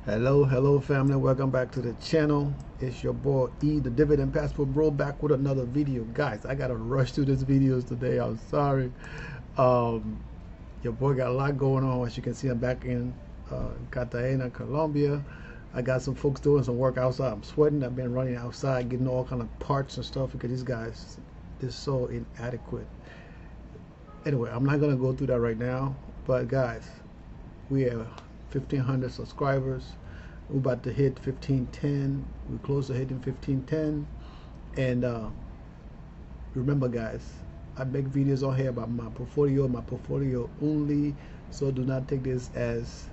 Hello family, welcome back to the channel. It's your boy E, the Dividend Passport Bro, back with another video. Guys, I gotta rush through these videos today. I'm sorry. Um, your boy got a lot going on. As you can see, I'm back in Cartagena, Colombia. I got some folks doing some work outside. I'm sweating. I've been running outside, getting all kind of parts and stuff because these guys is so inadequate. Anyway, I'm not gonna go through that right now. But guys, we have 1,500 subscribers. We're about to hit 1510. We're close to hitting 1510. And remember, guys, I make videos on here about my portfolio only. So do not take this as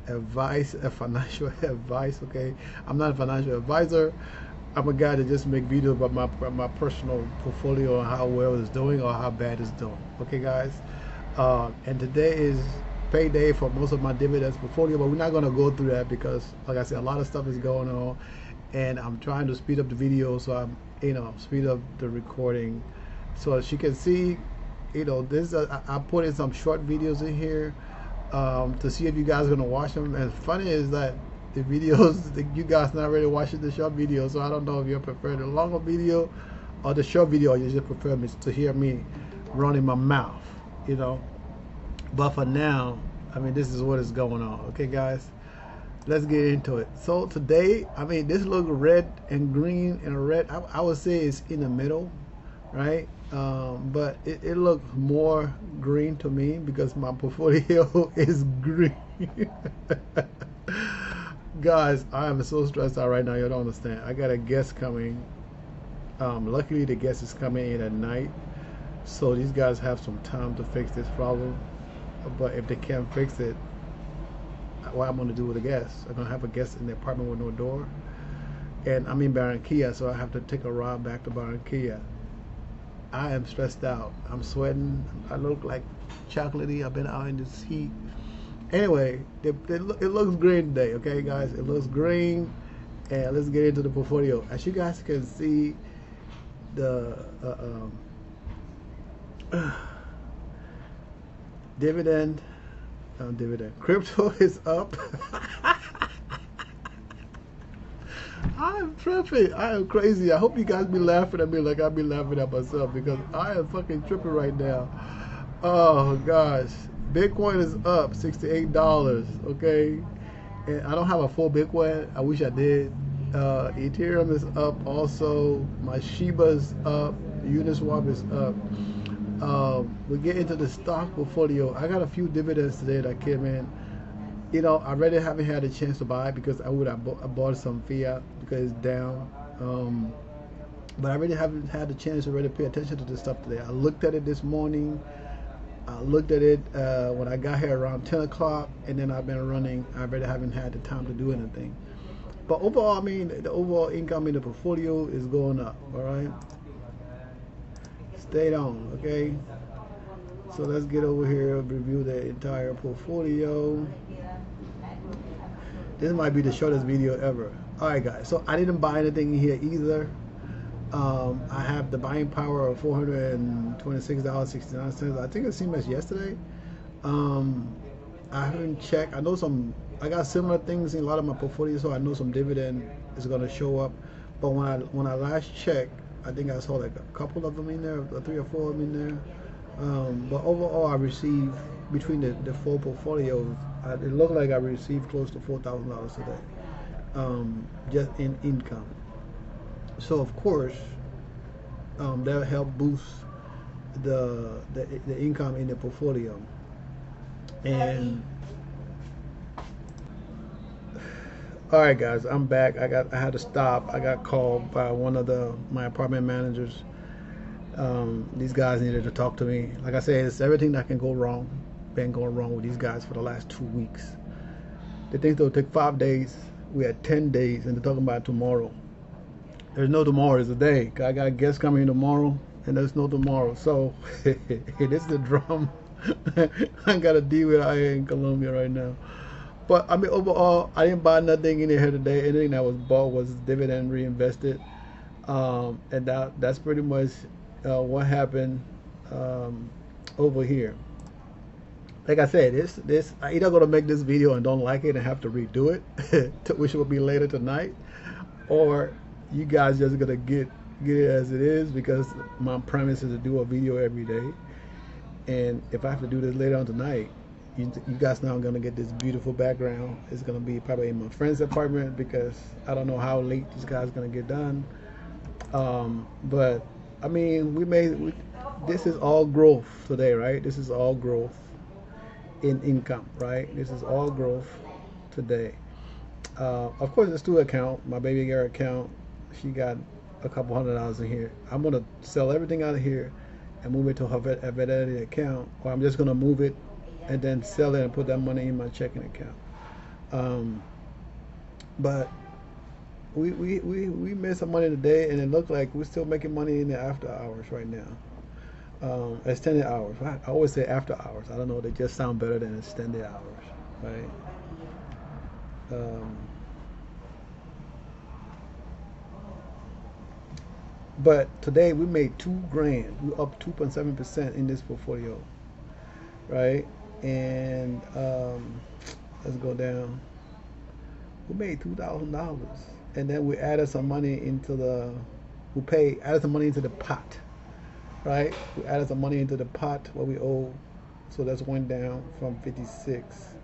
advice, a financial advice. Okay, I'm not a financial advisor. I'm a guy that just make videos about my personal portfolio and how well it's doing or how bad it's doing. Okay, guys. And today is payday for most of my dividends portfolio, but we're not going to go through that because, like I said, a lot of stuff is going on, and I'm trying to speed up the video, so I'm, speed up the recording. So as you can see, this I put in some short videos in here to see if you guys are going to watch them. And funny is that the videos, you guys not really watching the short video, so I don't know if you prefer the longer video or the short video, or you just prefer me to hear me running my mouth, But for now, I mean, this is what is going on. Okay, guys, let's get into it. So today, I mean, this looks red and green and red. I would say it's in the middle, right? But it looks more green to me because my portfolio is green. Guys, I am so stressed out right now. You don't understand. I got a guest coming. Luckily, the guest is coming in at night, so these guys have some time to fix this problem. But if they can't fix it, what I'm going to do with a guest? I'm going to have a guest in the apartment with no door. And I'm in Barranquilla, so I have to take a ride back to Barranquilla. I am stressed out. I'm sweating. I look like chocolatey. I've been out in this heat. Anyway, it looks green today, okay, guys? It looks green. And let's get into the portfolio. As you guys can see, the dividend crypto is up. I am tripping. I am crazy. I hope you guys be laughing at me like I be laughing at myself because I am fucking tripping right now. Oh gosh, Bitcoin is up $68. Okay, and I don't have a full Bitcoin. I wish I did. Ethereum is up also. My Shiba's up. Uniswap is up. We get into the stock portfolio. I got a few dividends today that came in. I really haven't had a chance to buy because I bought some fiat because it's down. But I really haven't had the chance to really pay attention to this stuff today. I looked at it this morning. I looked at it when I got here around 10 o'clock, and then I've been running. I really haven't had the time to do anything. But overall, I mean, the overall income in the portfolio is going up, all right? Stay on, okay? So let's get over here and review the entire portfolio. This might be the shortest video ever. Alright guys, so I didn't buy anything in here either. I have the buying power of $426.69. I think it seemed as yesterday. I haven't checked. I got similar things in a lot of my portfolio, so I know some dividend is gonna show up. But when I last checked, I think I saw like a couple of them in there, 3 or 4 of them in there. But overall, I received between the full portfolios, it looked like I received close to $4,000 today, just in income. So of course, that helped boost the income in the portfolio. And all right, guys, I'm back. I had to stop. I got called by one of my apartment managers. These guys needed to talk to me. Like I said, it's everything that can go wrong. Been going wrong with these guys for the last 2 weeks. They think they'll take 5 days. We had 10 days, and they're talking about tomorrow. There's no tomorrow. It's a day. I got guests coming in tomorrow, and there's no tomorrow. So this is the drum I got to deal with out here in Colombia right now. But I mean, overall, I didn't buy nothing in here today. Anything that was bought was dividend reinvested, and that's pretty much what happened over here. like I said, this I either gonna make this video and don't like it and have to redo it, which will be later tonight, or you guys just gonna get it as it is, because my premise is to do a video every day. And if I have to do this later on tonight, you guys now are gonna get this beautiful background. It's gonna be probably in my friend's apartment, because I don't know how late these guys gonna get done. But I mean, this is all growth today, right? This is all growth in income, right? This is all growth today. Of course, there's two accounts. My baby girl account, she got a couple $100 in here. I'm gonna sell everything out of here and move it to her Fidelity account, or I'm just gonna move it and then sell it and put that money in my checking account. But we made some money today, and it looked like we're still making money in the after hours right now. Extended hours. I always say after hours. I don't know. They just sound better than extended hours, right? But today we made $2,000. We're up 2.7% in this portfolio, right? And let's go down. We made $2,000, and then we added some money into the. Added some money into the pot, right? We added some money into the pot what we owe, so that's went down from 56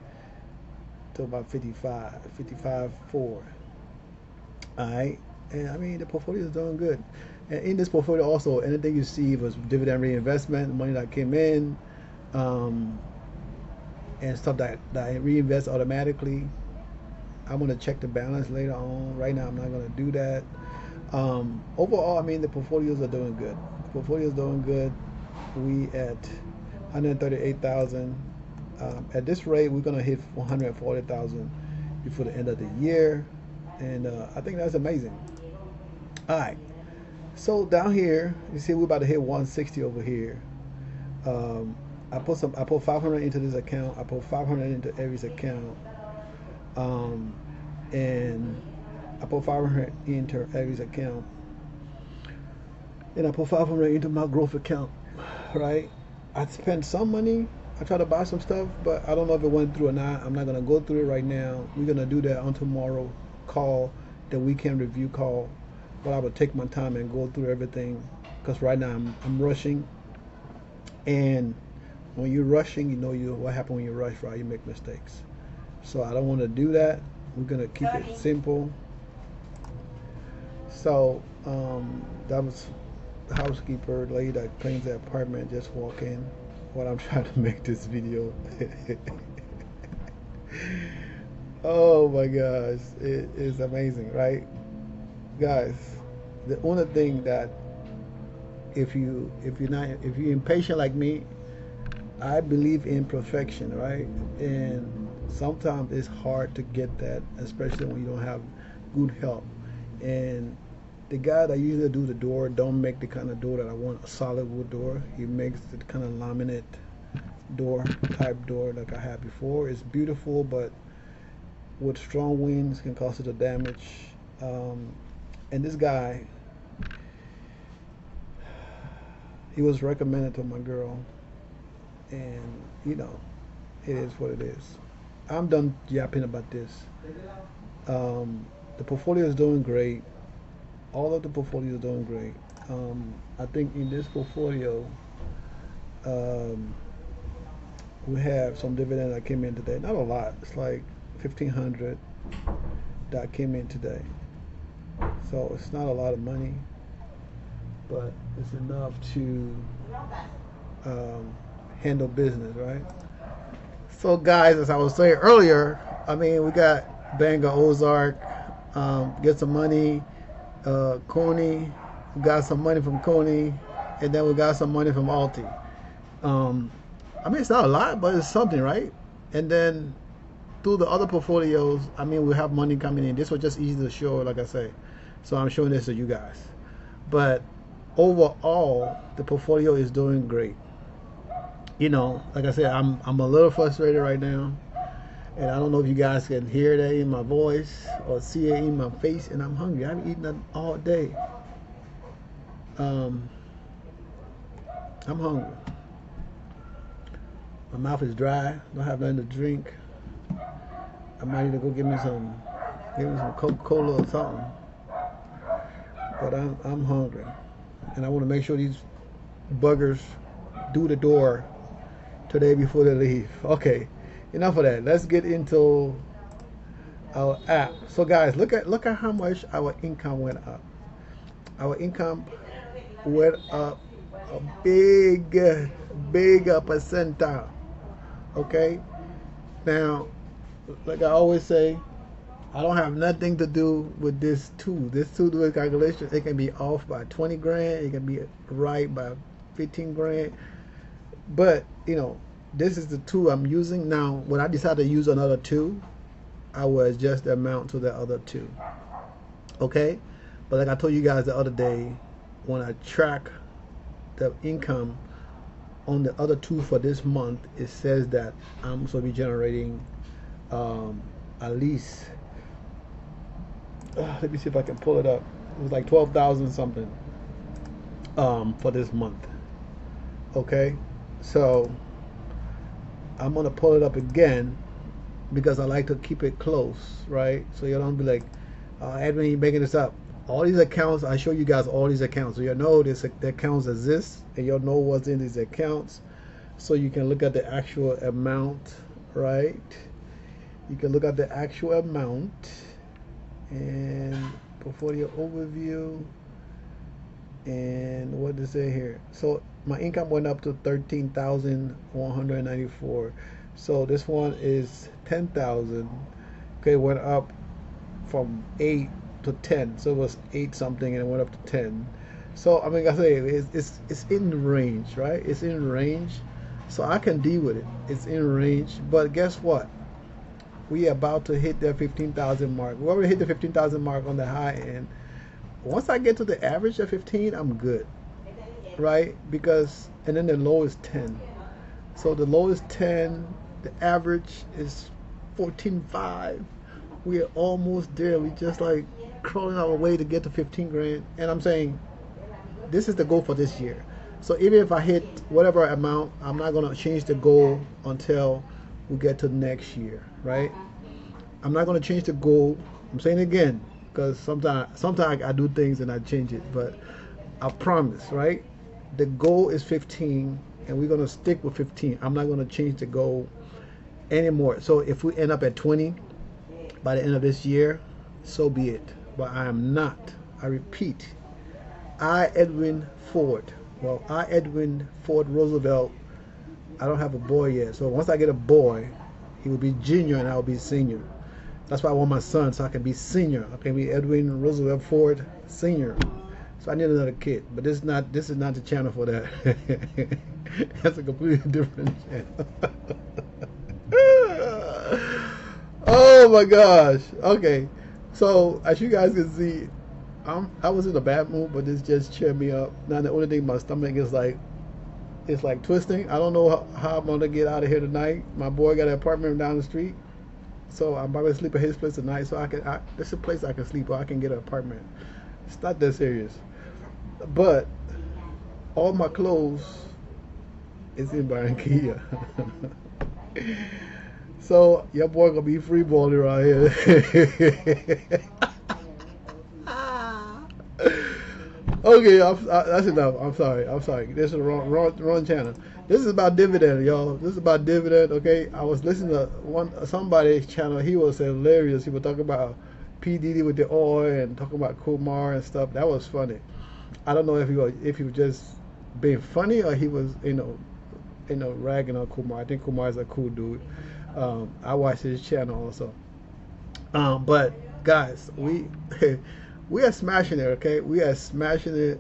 to about 55.4. All right, and I mean the portfolio is doing good. And in this portfolio also, anything you see was dividend reinvestment, money that came in, and stuff that I reinvest automatically. I'm gonna check the balance later on. Right now, I'm not gonna do that. Overall, I mean the portfolios are doing good. The portfolio is doing good. We at 138,000. At this rate, we're gonna hit 140,000 before the end of the year, and I think that's amazing. All right. So down here, you see we're about to hit 160 over here. I put 500 into this account. I put 500 into Aries account, and I put 500 into Aries account, and I put 500 into my growth account. Right? I spent some money. I tried to buy some stuff, but I don't know if it went through or not. I'm not gonna go through it right now. We're gonna do that on tomorrow call, the weekend review call. But I would take my time and go through everything, because right now I'm rushing, and when you're rushing, you know what happens when you rush, right? You make mistakes. So I don't want to do that. We're gonna keep it simple. So that was the housekeeper lady that cleans the apartment just walk in while I'm trying to make this video. Oh my gosh, it is amazing, right? Guys, the only thing that if you're impatient like me, I believe in perfection, right? And sometimes it's hard to get that, especially when you don't have good help. And the guy that usually do the door don't make the kind of door that I want, a solid wood door. He makes the kind of laminate type door like I had before. It's beautiful, but with strong winds can cause it to damage. And this guy, he was recommended to my girl, and you know, it is what it is. I'm done yapping about this. The portfolio is doing great. All of the portfolio is doing great. I think in this portfolio, we have some dividend that came in today. Not a lot. It's like 1,500 that came in today. So it's not a lot of money, but it's enough to handle business, right? So guys, as I was saying earlier, I mean, we got Bangor Ozark, get some money, Coney, we got some money from Coney, and then we got some money from Alti. I mean, it's not a lot, but it's something, right? And then through the other portfolios, I mean, we have money coming in. This was just easy to show, like I say. So I'm showing this to you guys. But overall, the portfolio is doing great. You know, like I said, I'm a little frustrated right now. And I don't know if you guys can hear that in my voice or see it in my face. And I'm hungry. I've eaten that all day. I'm hungry. My mouth is dry. Don't have nothing to drink. I might need to go give me some Coca-Cola or something. But I'm hungry, and I want to make sure these buggers do the door today before they leave. Okay, enough of that. Let's get into our app. So guys, look at how much our income went up. Our income went up a big percentile. Okay, now like I always say, I don't have nothing to do with this tool. This tool doing calculation, it can be off by 20 grand, it can be right by 15 grand. But you know, this is the tool I'm using. Now when I decide to use another tool, I will adjust the amount to the other two. Okay? But like I told you guys the other day, when I track the income on the other two for this month, it says that I'm supposed to be generating at least let me see if I can pull it up. It was like 12,000 something for this month. Okay? So I'm gonna pull it up again because I like to keep it close, right? So you don't be like, Edwin, you making this up. All these accounts, I show you guys all these accounts. So you know the accounts exist, and you'll know what's in these accounts. So you can look at the actual amount, right? You can look at the actual amount, and portfolio overview, and what does it say here? So my income went up to 13,194. So this one is 10,000. Okay, went up from 8 to 10. So it was 8 something and it went up to 10. So I mean, I say it's in range, right? It's in range, so I can deal with it. It's in range, but guess what? We are about to hit that 15,000 mark. We already hit the 15,000 mark on the high end. Once I get to the average of 15, I'm good, right? Because and then the low is 10. So the low is 10. The average is 14.5. We are almost there. We just like crawling our way to get to 15 grand. And I'm saying this is the goal for this year. So even if I hit whatever amount, I'm not gonna change the goal until we get to next year, right? I'm not gonna change the goal. I'm saying it again because sometimes I do things and I change it, but I promise, right? The goal is 15, and we're gonna stick with 15. I'm not gonna change the goal anymore. So if we end up at 20 by the end of this year, so be it. But I am not. I repeat, Edwin Ford Roosevelt. I don't have a boy yet. So once I get a boy, he will be junior and I will be senior. That's why I want my son, so I can be senior. I can be Edwin Roosevelt Ford Senior. So I need another kid. But this is not the channel for that. That's a completely different channel. Oh my gosh. Okay. So as you guys can see, I was in a bad mood, but this just cheered me up. Now the only thing, my stomach is like, it's like twisting. I don't know how I'm gonna get out of here tonight. My boy got an apartment down the street, so I'm probably sleep at his place tonight. So this is a place I can sleep, or I can get an apartment. It's not that serious, but all my clothes is in Barranquilla. So your boy gonna be free balling around here. Okay, that's enough. I'm sorry. This is the wrong channel. This is about dividend, y'all. This is about dividend. Okay, I was listening to somebody's channel. He was hilarious. He was talking about P Diddy with the oil and talking about Kumar and stuff. That was funny. I don't know if he was just being funny or he was ragging on Kumar. I think Kumar is a cool dude. I watch his channel also. But guys, we are smashing it, okay? We are smashing it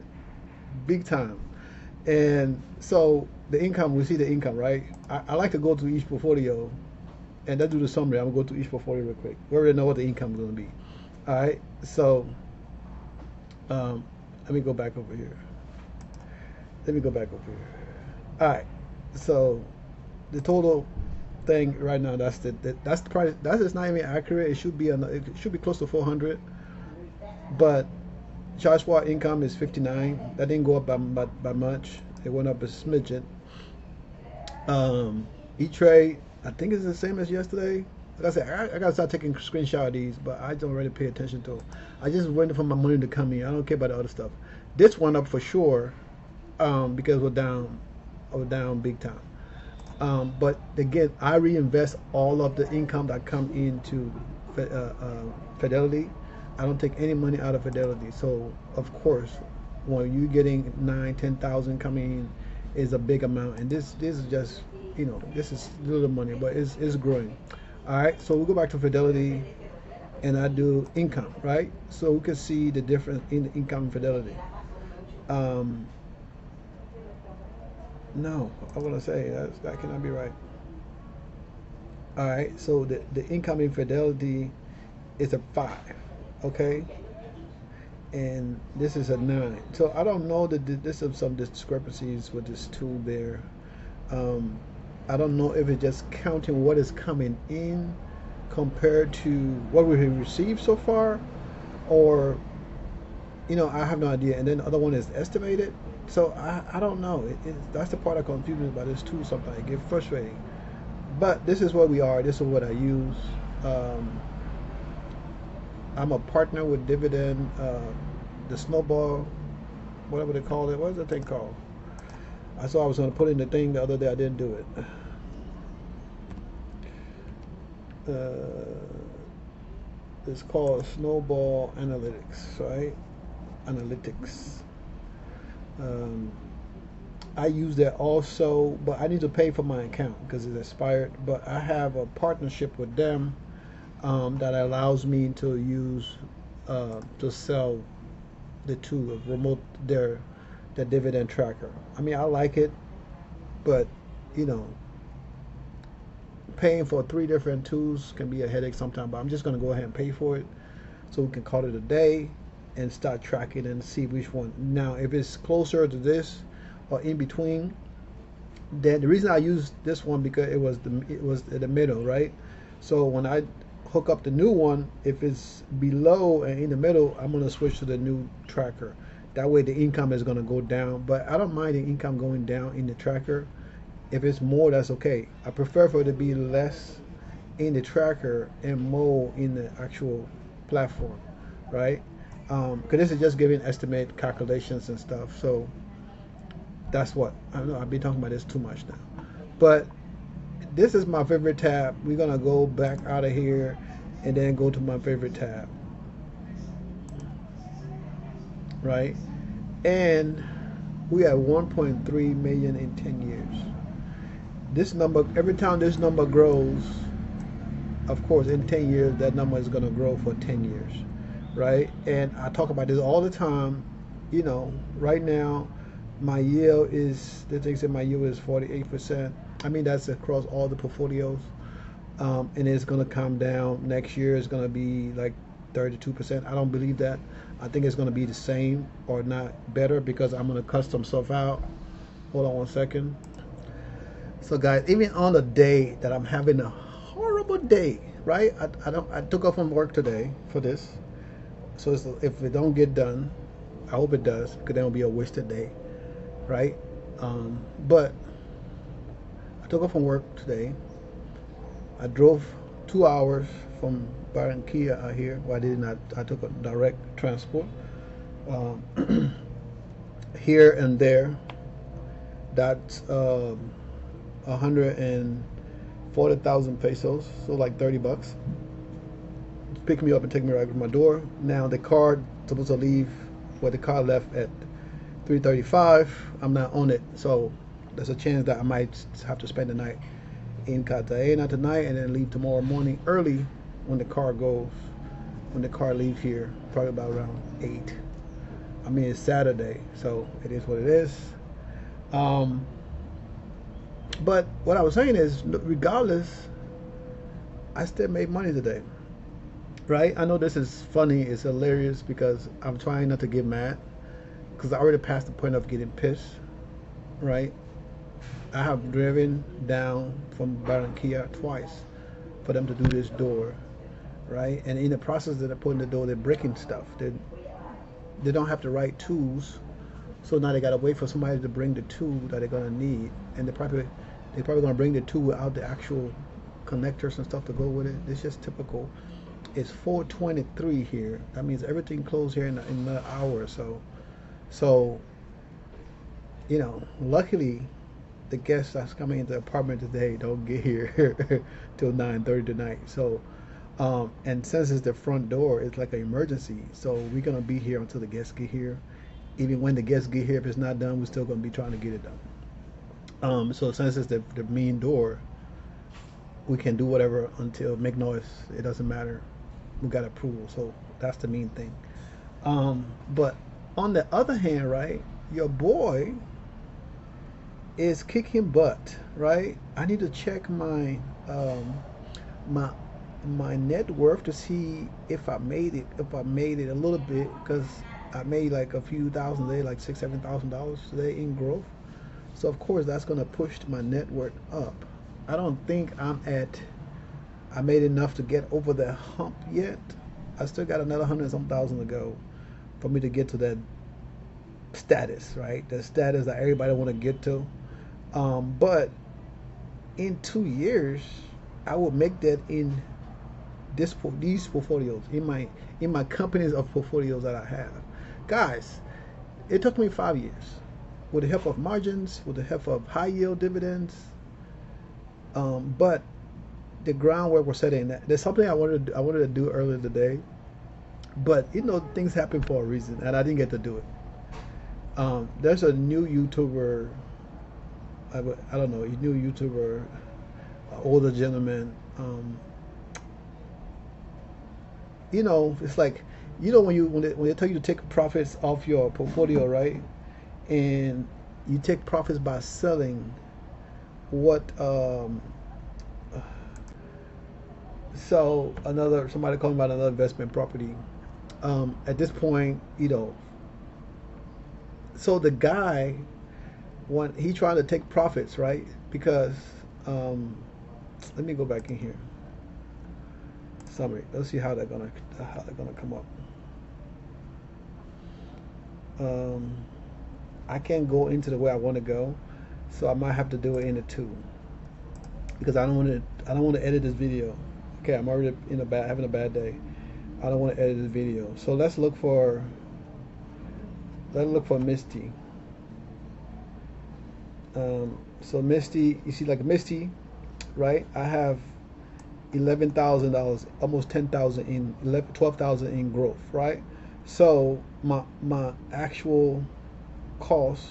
big time. And so the income, we see the income, right? I like to go to each portfolio and then do the summary. I'm gonna go to each portfolio real quick. We already know what the income is gonna be. All right, so let me go back over here. All right, so the total thing right now, that's the price. That is not even accurate. It should be close to 400, but charge for income is 59. That didn't go up by much. It went up a smidgen. E-Trade, I think it's the same as yesterday. Like I said, I gotta start taking screenshot of these, but I don't really pay attention to them. I just waiting for my money to come in. I don't care about the other stuff. This one up for sure, because we're down big time. But again, I reinvest all of the income that come into Fidelity. I don't take any money out of Fidelity. So of course, when you're getting 9, 10,000 coming in, is a big amount. And this is just, this is little money, but it's growing. All right, so we go back to Fidelity, and I do income, right? So we can see the difference in the income and Fidelity. No, I want to say that cannot be right. All right, so the income in Fidelity is a 5, okay, and this is a 9. So I don't know that this is some discrepancies with this tool there. I don't know if it's just counting what is coming in compared to what we have received so far, or I have no idea. And then the other one is estimated. So I don't know. That's the part that confuses me about this tool. Sometimes it gets frustrating. But this is where we are. This is what I use. I'm a partner with Dividend, the Snowball, whatever they call it. What is the thing called? I saw I was going to put in the thing the other day. I didn't do it. It's called Snowball Analytics, right? Analytics. I use that also, but I need to pay for my account because it's expired. But I have a partnership with them that allows me to use to sell the tool, remote their dividend tracker. I mean, I like it, but paying for 3 different tools can be a headache sometimes. But I'm just going to go ahead and pay for it, so we can call it a day and start tracking and see which one. Now, if it's closer to this or in between, then the reason I use this one because it was in the middle, right? So when I hook up the new one, if it's below and in the middle, I'm going to switch to the new tracker. That way the income is going to go down, but I don't mind the income going down in the tracker. If it's more, that's okay. I prefer for it to be less in the tracker and more in the actual platform, right? Because this is just giving estimate calculations and stuff. So that's what I know. I've been talking about this too much now, but this is my favorite tab. We're gonna go back out of here and then go to my favorite tab, right? And we have 1.3 million in 10 years. This number, every time this number grows, of course, in 10 years, that number is going to grow for 10 years, right? And I talk about this all the time. Right now, my yield is, the thing said my yield is 48%. I mean, that's across all the portfolios. And it's going to come down. Next year, it's going to be like 32%. I don't believe that. I think it's going to be the same or not better because I'm going to custom stuff out. Hold on one second. So guys, even on the day that I'm having a horrible day, right? I took off from work today for this. So if it don't get done, I hope it does, because then it'll be a wasted day, right? But I took off from work today. I drove 2 hours from Barranquilla out here. Well, I did not. I took a direct transport here and there. That's 140,000 pesos, so like 30 bucks. Pick me up and take me right to my door. Now the car supposed to leave, the car left at 3:35. I'm not on it, so there's a chance that I might have to spend the night in Cartagena tonight and then leave tomorrow morning early when the car leaves here, probably about around 8. I mean, it's Saturday, so it is what it is. But what I was saying is, regardless, I still made money today, right? I know this is funny, it's hilarious, because I'm trying not to get mad, because I already passed the point of getting pissed, right? I have driven down from Barranquilla twice for them to do this door, right? And in the process that they're putting the door, they're breaking stuff. They don't have the right tools, so now they gotta wait for somebody to bring the tool that they're gonna need, and they probably They're probably gonna bring the two without the actual connectors and stuff to go with it. It's just typical. It's 4:23 here. That means everything closed here in an hour or so. So, luckily, the guests that's coming into the apartment today don't get here till 9:30 tonight. So, and since it's the front door, it's like an emergency. So we're gonna be here until the guests get here. Even when the guests get here, if it's not done, we're still gonna be trying to get it done. So since it's the main door, we can do whatever until make noise. It doesn't matter. We got approval, so that's the main thing. But on the other hand, right, your boy is kicking butt, right? I need to check my my net worth to see if I made it. If I made it a little bit, because I made like a few thousand today, like $6,000-7,000 today in growth. So of course that's gonna push my net worth up. I don't think I made enough to get over the hump yet. I still got another 100-some thousand to go for me to get to that status, right? The status that everybody want to get to. But in 2 years, I will make that in these portfolios, in my companies of portfolios that I have. Guys, it took me 5 years with the help of margins, with the help of high yield dividends. But the groundwork was set in. There's something I wanted to do earlier today, but things happen for a reason, and I didn't get to do it. There's a new YouTuber. I don't know, a new YouTuber, older gentleman. It's like, when they tell you to take profits off your portfolio, right? And you take profits by selling what. So somebody calling about another investment property. At this point, so the guy, when he trying to take profits, right? Because let me go back in here. Summary. Let's see how they're gonna come up. I can't go into the way I want to go, so I might have to do it in a two, because I don't want to edit this video. Okay, I'm already having a bad day. I don't want to edit this video. So let's look for Misty. So Misty, you see, like Misty, right? I have $11,000, almost 10,000 in 12,000 in growth, right? So my actual cost,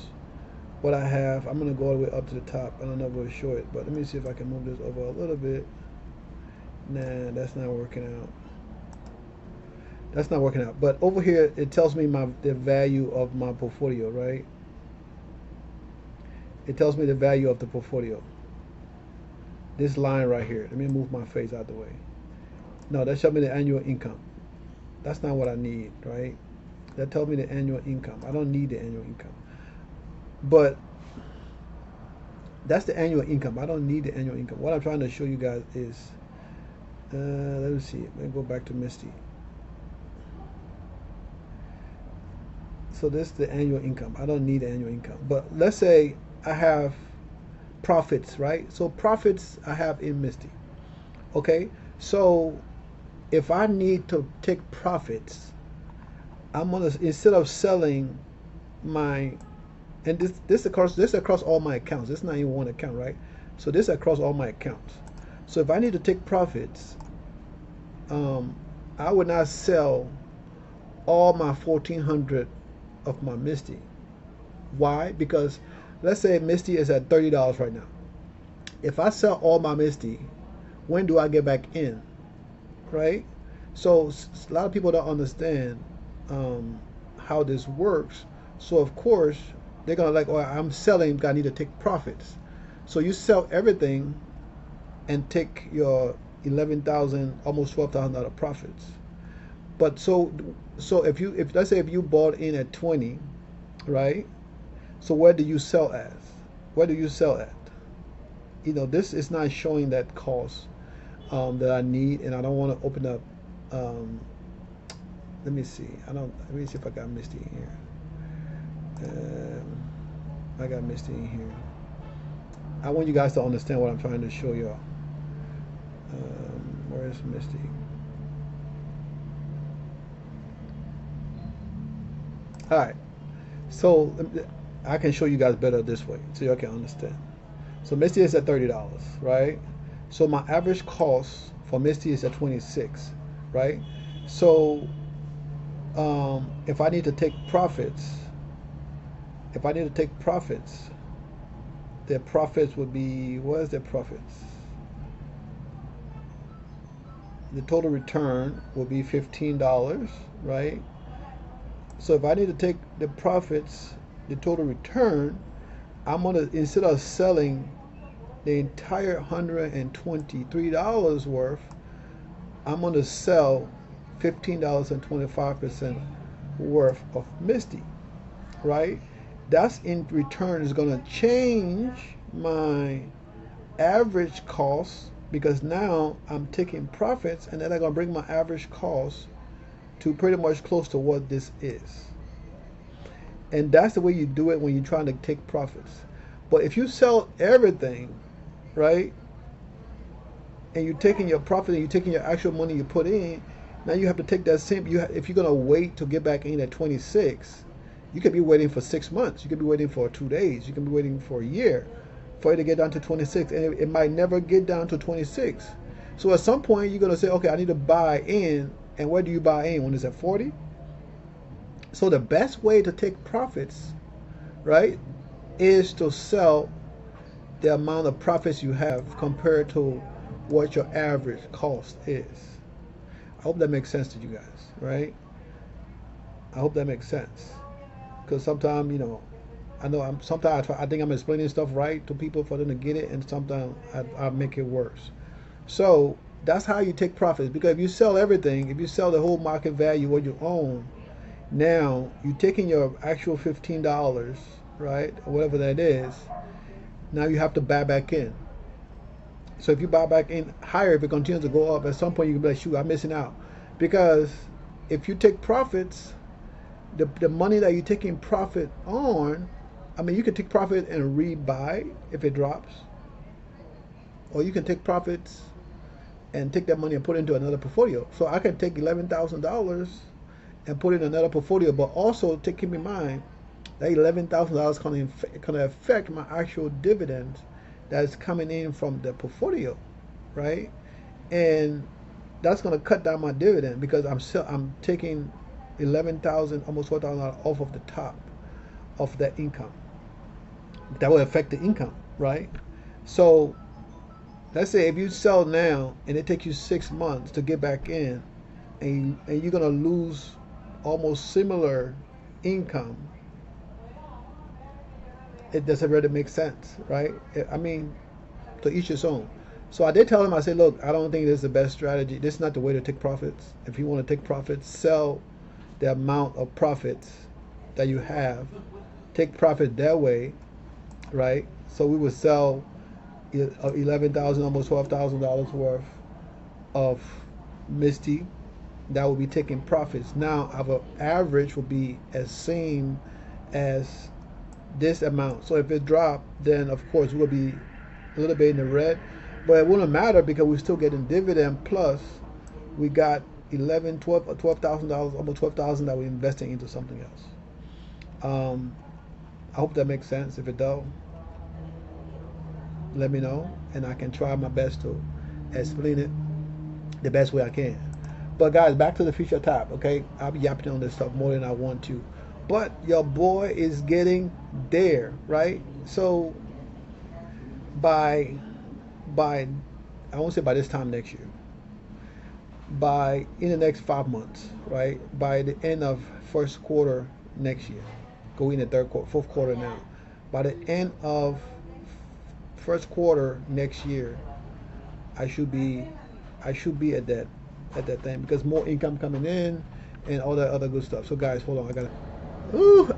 what I have, I'm gonna go all the way up to the top. I don't know if it'll show it, but let me see if I can move this over a little bit. Nah, that's not working out. That's not working out. But over here, it tells me the value of my portfolio, right? It tells me the value of the portfolio. This line right here. Let me move my face out the way. No, that shows me the annual income. That's not what I need, right? That tells me the annual income. I don't need the annual income. But that's the annual income. I don't need the annual income. What I'm trying to show you guys is, let me see. Let me go back to Misty. So this is the annual income. I don't need the annual income. But let's say I have profits, right? So profits I have in Misty. Okay? So if I need to take profits, I'm gonna, instead of selling my, and this across all my accounts. This is not even one account, right? So this across all my accounts. So if I need to take profits, I would not sell all my 1,400 of my Misty. Why? Because let's say Misty is at $30 right now. If I sell all my Misty, when do I get back in? Right? So a lot of people don't understand how this works. So of course they're gonna like, oh, I'm selling, I need to take profits. So you sell everything and take your 11,000, almost $12,000 profits. But so if let's say if you bought in at 20, right? So where do you sell at? Where do you sell at? This is not showing that cost that I need, and I don't want to open up. Let me see. Let me see if I got Misty in here. I got Misty in here. I want you guys to understand what I'm trying to show y'all. Where's Misty? All right, so I can show you guys better this way so y'all can understand. So Misty is at $30, right? So my average cost for Misty is at 26, right? So if I need to take profits, their profits would be, what is their profits? The total return will be $15, right? So if I need to take the profits, the total return, I'm gonna, instead of selling the entire $123 worth, I'm gonna sell $15.25 worth of Misty, right? That's in return is gonna change my average cost, because now I'm taking profits, and then I'm gonna bring my average cost to pretty much close to what this is. And that's the way you do it when you're trying to take profits. But if you sell everything, right, and you're taking your profit and you're taking your actual money you put in, now you have to take that same, if you're gonna wait to get back in at 26, you could be waiting for 6 months, you could be waiting for 2 days, you can be waiting for a year for it to get down to 26, and it might never get down to 26. So at some point you're gonna say, okay, I need to buy in. And where do you buy in when it's at 40? So the best way to take profits, right, is to sell the amount of profits you have compared to what your average cost is. I hope that makes sense to you guys, right? I hope that makes sense. Because sometimes, I know sometimes I think I'm explaining stuff right to people for them to get it, and sometimes I make it worse. So that's how you take profits. Because if you sell everything, if you sell the whole market value what you own, now you're taking your actual $15, right, or whatever that is. Now you have to buy back in. So if you buy back in higher, if it continues to go up, at some point you can be like, shoot, I'm missing out. Because if you take profits, the money that you're taking profit on, I mean, you can take profit and rebuy if it drops, or you can take profits and take that money and put it into another portfolio. So I can take $11,000 and put it in another portfolio, but also keep in mind that $11,000 can affect my actual dividends that's coming in from the portfolio, right? And that's going to cut down my dividend, because I'm taking 11,000, almost $4,000 off of the top of that income. That will affect the income, right? So let's say if you sell now and it takes you 6 months to get back in, and you're going to lose almost similar income, it doesn't really make sense, right? I mean, to each his own. So I did tell him, I said, look, I don't think this is the best strategy. This is not the way to take profits. If you want to take profits, sell the amount of profits that you have. Take profit that way, right? So we would sell $11,000, almost $12,000 worth of Misty. That would be taking profits. Now our average will be as same as this amount. So if it dropped, then of course we'll be a little bit in the red, but it wouldn't matter because we're still getting dividend, plus we got $12,000, almost $12,000 that we're investing into something else. I hope that makes sense. If it does, let me know, and I can try my best to explain it the best way I can. But guys, back to the future tab, okay? I'll be yapping on this stuff more than I want to, but your boy is getting there, right? So by I won't say by this time next year, in the next 5 months, right? By the end of first quarter next year, going into fourth quarter now. By the end of first quarter next year, I should be at that thing, because more income coming in and all that other good stuff. So guys, hold on,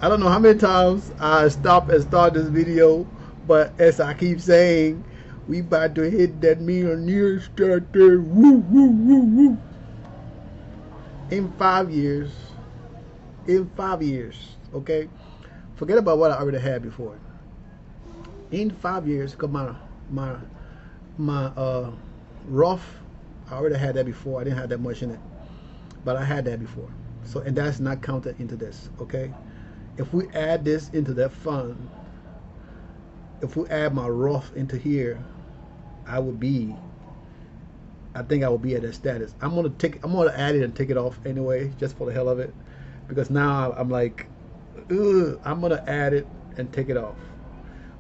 I don't know how many times I stop and start this video, but as I keep saying, we about to hit that millionaire starter. Woo, woo, woo, woo. In 5 years, okay? Forget about what I already had before. in 5 years, because my my rough, I already had that before. I didn't have that much in it, but I had that before. So, and that's not counted into this, okay? If we add this into that fund, if we add my rough into here, I would be, I think I will be at that status. I'm gonna add it and take it off anyway, just for the hell of it, because now I'm like, ugh, I'm gonna add it and take it off,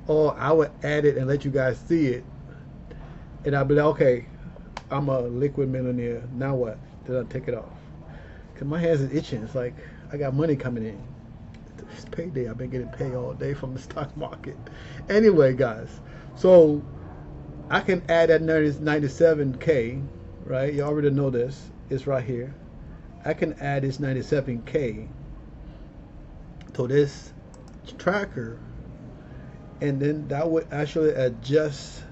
or I would add it and let you guys see it, and I'll be like, okay, I'm a liquid millionaire. Now what? Then I take it off, cause my hands is itching. It's like I got money coming in. It's payday. I've been getting paid all day from the stock market. Anyway, guys, so I can add that 97K, right? You already know this. It's right here. I can add this 97K to this tracker, and then that would actually adjust,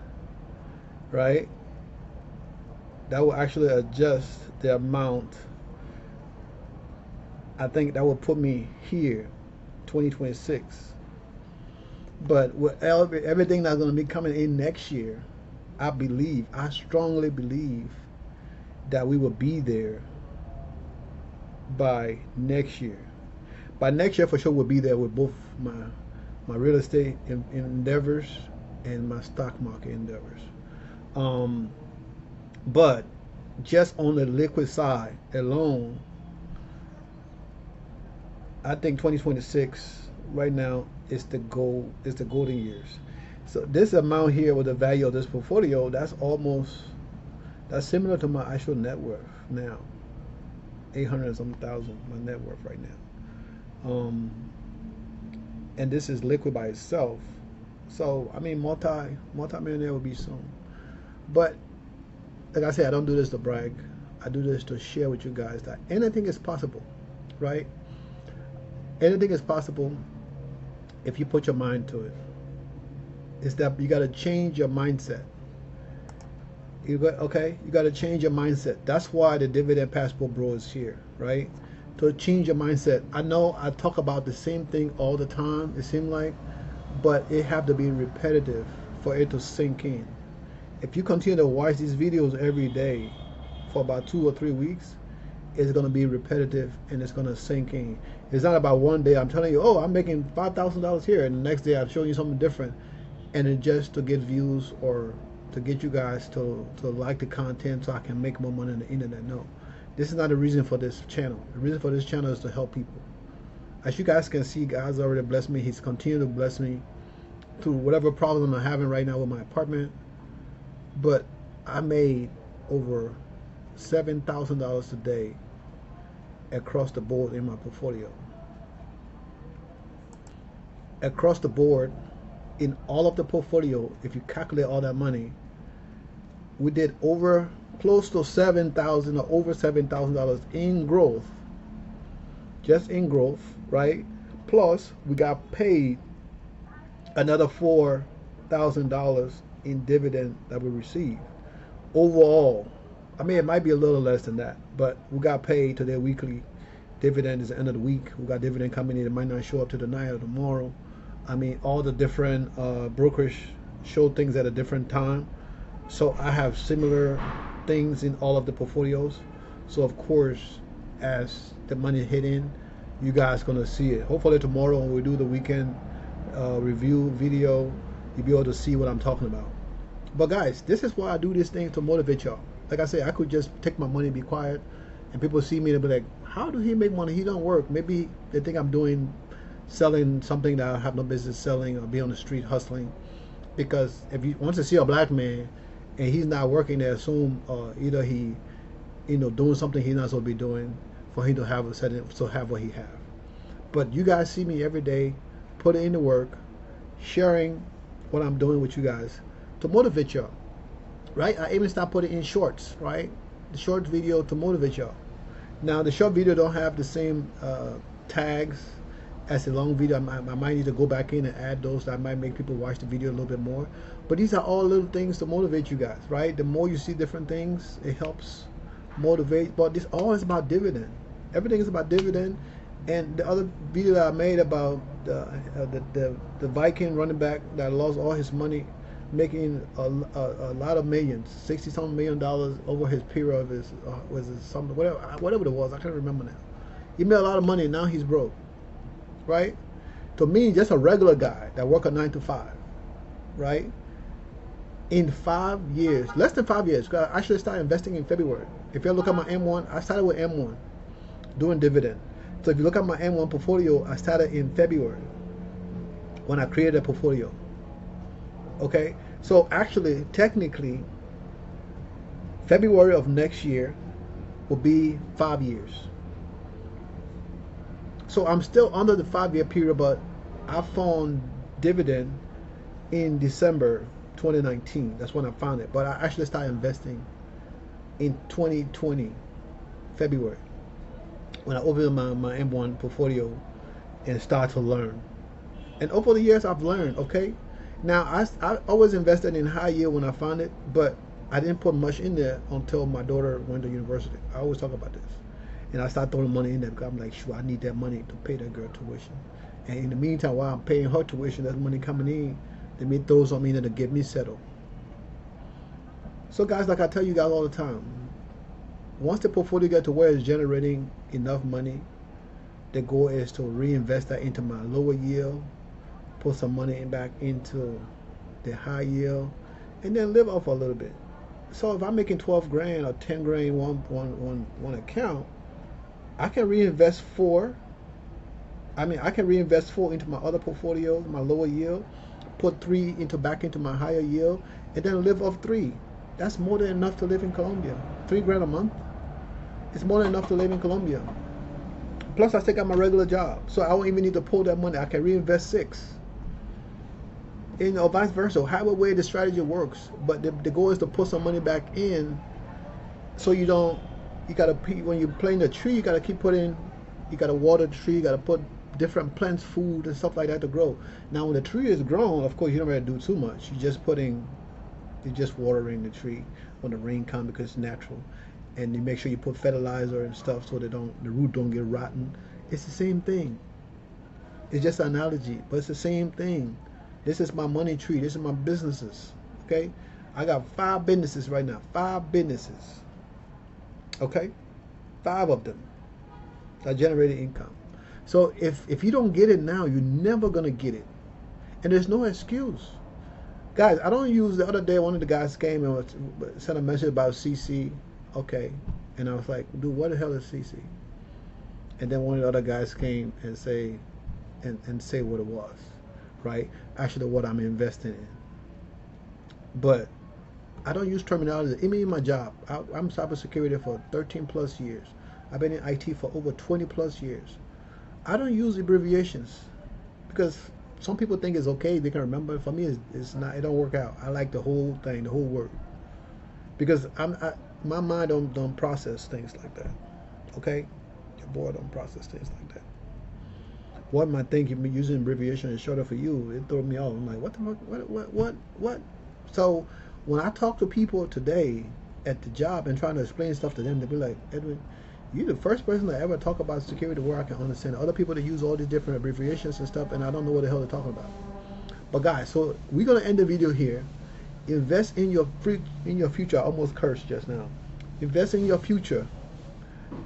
right? That will actually adjust the amount. I think that will put me here, 2026. But with everything that's going to be coming in next year, I strongly believe that we will be there by next year. By next year, for sure, we'll be there with both my real estate endeavors and my stock market endeavors. But just on the liquid side alone, I think 2026 right now is the golden years. So this amount here with the value of this portfolio, that's similar to my actual net worth now. 800 something thousand, my net worth right now. And this is liquid by itself. So I mean, multi-millionaire will be soon. But like I said, I don't do this to brag. I do this to share with you guys that anything is possible, right? Anything is possible if you put your mind to it. It's that you got to change your mindset. You got to change your mindset. That's why the Dividend Passport Bro is here, right? To change your mindset. I know I talk about the same thing all the time, it seems like, but it have to be repetitive for it to sink in. If you continue to watch these videos every day for about 2 or 3 weeks, it's going to be repetitive and it's going to sink in. It's not about one day I'm telling you, oh, I'm making $5,000 here, and the next day I'm showing you something different, and it's just to get views or to get you guys to like the content so I can make more money on the internet. No, this is not the reason for this channel. The reason for this channel is to help people. As you guys can see, God's already blessed me. He's continued to bless me through whatever problem I'm having right now with my apartment. But I made over $7,000 a day across the board in my portfolio. Across the board, in all of the portfolio, if you calculate all that money, we did over close to $7,000 or over $7,000 in growth, just in growth, right? Plus, we got paid another $4,000 in dividend that we received. Overall, I mean, it might be a little less than that, but we got paid to their weekly dividend is the end of the week. We got dividend coming in. It might not show up to tonight or tomorrow. I mean, all the different brokerage show things at a different time. So I have similar things in all of the portfolios. So of course, as the money hit in, you guys gonna see it. Hopefully tomorrow when we do the weekend review video, you'll be able to see what I'm talking about. But guys, this is why I do this thing, to motivate y'all. Like I said, I could just take my money and be quiet, and people see me and be like, how do he make money? He don't work. Maybe they think I'm selling something that I have no business selling, or be on the street hustling. Because if you want to see a black man and he's not working, they assume either he, doing something he's not supposed to be doing for him to have what he have. But you guys see me every day, put it into work, sharing what I'm doing with you guys to motivate y'all, right? I even start putting in shorts, right? The short video to motivate y'all. Now the short video don't have the same tags as a long video. I might need to go back in and add those that might make people watch the video a little bit more. But these are all little things to motivate you guys, right? The more you see different things, it helps motivate. But this all is about dividend. Everything is about dividend, And the other video that I made about the Viking running back that lost all his money, making a lot of millions, 60-something $1 million over his period of his was it something, whatever it was, I can't remember now. He made a lot of money and now he's broke, right? To me, just a regular guy that work a 9 to 5, right? In 5 years, less than 5 years, I should start investing in February. If you look at my M1, I started with M1 doing dividend. So if you look at my M1 portfolio, I started in February when I created a portfolio. Okay, so actually, technically, February of next year will be 5 years. So I'm still under the 5-year period, but I found dividend in December 2019. That's when I found it. But I actually started investing in 2020, February, when I opened my M1 portfolio and started to learn. And over the years, I've learned, okay? Now, I always invested in high yield when I found it, but I didn't put much in there until my daughter went to university. I always talk about this. And I started throwing money in there because I'm like, sure, I need that money to pay that girl tuition. And in the meantime, while I'm paying her tuition, there's money coming in. Let me throw something in there to get me settled. So guys, like I tell you guys all the time, once the portfolio gets to where it's generating enough money, the goal is to reinvest that into my lower yield, put some money back into the high yield, and then live off a little bit. So if I'm making 12 grand or 10 grand in one account, I can reinvest four. I can reinvest 4 into my other portfolios, my lower yield, put 3 back into my higher yield, and then live off 3. That's more than enough to live in Colombia. 3 grand a month. It's more than enough to live in Colombia. Plus, I still got my regular job, so I don't even need to pull that money. I can reinvest 6. Or vice versa. However way the strategy works, but the goal is to put some money back in, so you don't. You gotta, when you're planting the tree, you gotta keep putting. You gotta water the tree. You gotta put different plants, food, and stuff like that to grow. Now, when the tree is grown, of course, you don't really do too much. You're just watering the tree when the rain comes because it's natural, and you make sure you put fertilizer and stuff so the root don't get rotten. It's the same thing. It's just an analogy, but it's the same thing. This is my money tree. This is my businesses. Okay, I got 5 businesses right now. 5 businesses. Okay, 5 of them that generated income. So if you don't get it now, you're never gonna get it, and there's no excuse. Guys, I don't use. The other day, one of the guys came and sent a message about CC. Okay, and I was like, dude, what the hell is CC? And then one of the other guys came and say what it was, right? Actually, what I'm investing in. But I don't use terminology. Even in my job, I'm cybersecurity for 13 plus years. I've been in IT for over 20 plus years. I don't use abbreviations because some people think it's okay, they can remember. For me, it's not. It don't work out. I like the whole thing, the whole word, because my mind don't process things like that. Okay, your boy don't process things like that. What might think you using abbreviation is shorter for you? It threw me off. I'm like, what the fuck? What? So when I talk to people today at the job and trying to explain stuff to them, they be like, Edwin, you're the first person to ever talk about security where I can understand. Other people that use all these different abbreviations and stuff, and I don't know what the hell they're talking about. But guys, so we're gonna end the video here. Invest in your future. I almost cursed just now. Invest in your future,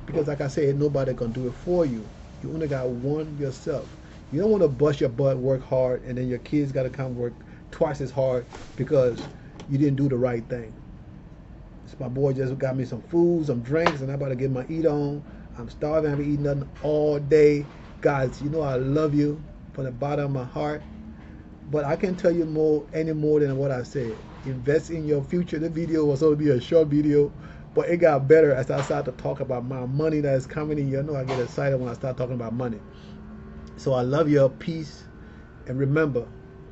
because like I said, nobody can do it for you. You only got one yourself. You don't want to bust your butt, work hard, and then your kids got to come work twice as hard because you didn't do the right thing. So my boy just got me some food, some drinks, and I'm about to get my eat on. I'm starving. I haven't eaten nothing all day. Guys, you know I love you from the bottom of my heart. But I can't tell you any more than what I said. Invest in your future. The video was supposed to be a short video, but it got better as I started to talk about my money that is coming in. You know I get excited when I start talking about money. So I love your peace. And remember,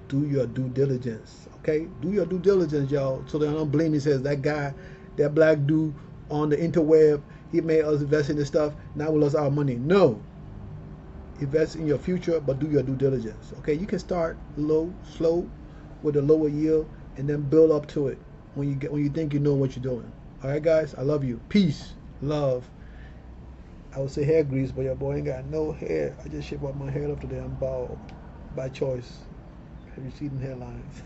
do your due diligence. Okay? Do your due diligence, y'all. So that I don't blame me. Says that guy, that black dude on the interweb, he made us invest in this stuff. Now we lost our money. No. Invest in your future, but do your due diligence. Okay? You can start low, slow, with a lower yield, and then build up to it when you think you know what you're doing. All right, guys, I love you. Peace, love. I would say hair grease, but your boy ain't got no hair. I just shave off my hair up today. I'm bald by choice. Have you seen hairlines?